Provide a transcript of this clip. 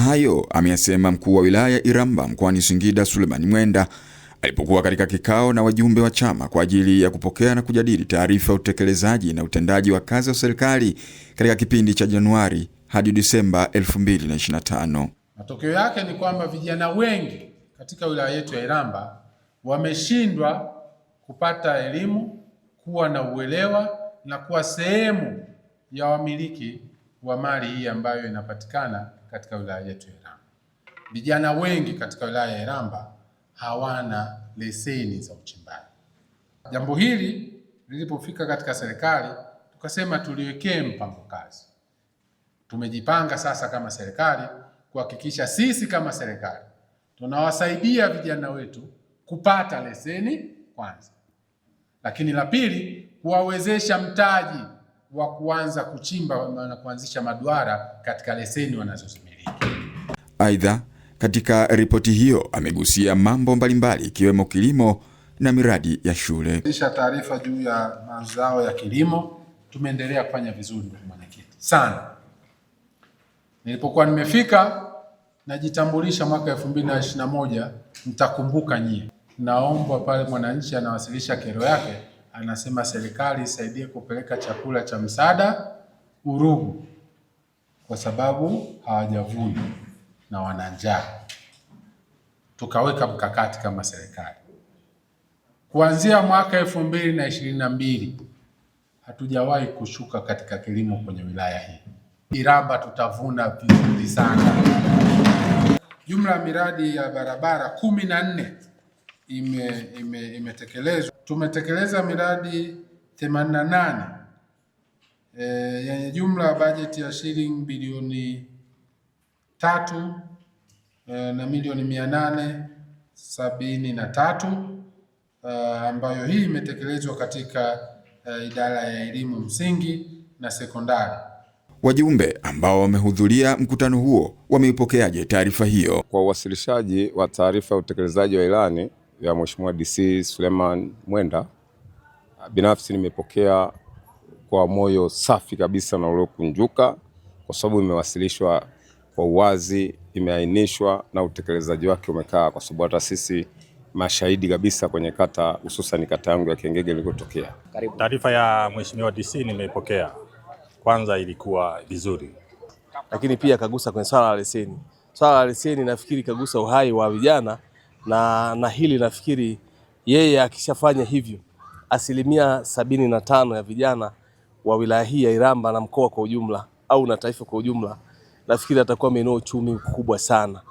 Hayo ameyasema mkuu wa wilaya Iramba mkoani Singida Suleiman Mwenda alipokuwa katika kikao na wajumbe wa chama kwa ajili ya kupokea na kujadili taarifa ya utekelezaji na utendaji wa kazi wa serikali katika kipindi cha Januari hadi Disemba 2025. Matokeo yake ni kwamba vijana wengi katika wilaya yetu ya Iramba wameshindwa kupata elimu, kuwa na uelewa na kuwa sehemu ya wamiliki wa mali hii ambayo inapatikana katika wilaya yetu ya Iramba. Vijana wengi katika wilaya ya Iramba hawana leseni za uchimbaji. Jambo hili lilipofika katika serikali, tukasema tuliwekee mpango kazi. Tumejipanga sasa kama serikali kuhakikisha sisi kama serikali tunawasaidia vijana wetu kupata leseni kwanza, lakini la pili kuwawezesha mtaji wa kuanza kuchimba na kuanzisha maduara katika leseni wanazozimiliki. Aidha, katika ripoti hiyo amegusia mambo mbalimbali ikiwemo kilimo na miradi ya shule. Kisha taarifa juu ya mazao ya kilimo, tumeendelea kufanya vizuri ndugu mwenyekiti sana. Nilipokuwa nimefika najitambulisha mwaka 2021, mtakumbuka nyie, naomba pale mwananchi anawasilisha kero yake, anasema serikali isaidie kupeleka chakula cha msaada Urugu kwa sababu hawajavuna na wana njaa. Tukaweka mkakati kama serikali. Kuanzia mwaka 2022 hatujawahi kushuka katika kilimo kwenye wilaya hii. Iramba tutavuna vizuri sana. Jumla ya miradi ya barabara 14 imetekelezwa. Tumetekeleza miradi 88 yenye jumla ya bajeti ya shilingi bilioni 3 na milioni 873, ambayo hii imetekelezwa katika idara ya elimu msingi na sekondari. Wajumbe ambao wamehudhuria mkutano huo wameipokeaje taarifa hiyo? Kwa uwasilishaji wa taarifa ya utekelezaji wa ilani ya Mheshimiwa DC Suleiman Mwenda, binafsi nimepokea kwa moyo safi kabisa na uliokunjuka, kwa sababu imewasilishwa kwa uwazi, imeainishwa na utekelezaji wake umekaa, kwa sababu hata sisi mashahidi kabisa kwenye kata, hususan kata yangu ya Kengege ilikotokea. Taarifa ya Mheshimiwa DC nimeipokea. Kwanza ilikuwa vizuri, lakini pia kagusa kwenye swala la leseni. Swala la leseni nafikiri kagusa uhai wa vijana na hili nafikiri yeye akishafanya hivyo 75% ya vijana wa wilaya hii ya Iramba na mkoa kwa ujumla au na taifa kwa ujumla, nafikiri atakuwa ameinua uchumi mkubwa sana.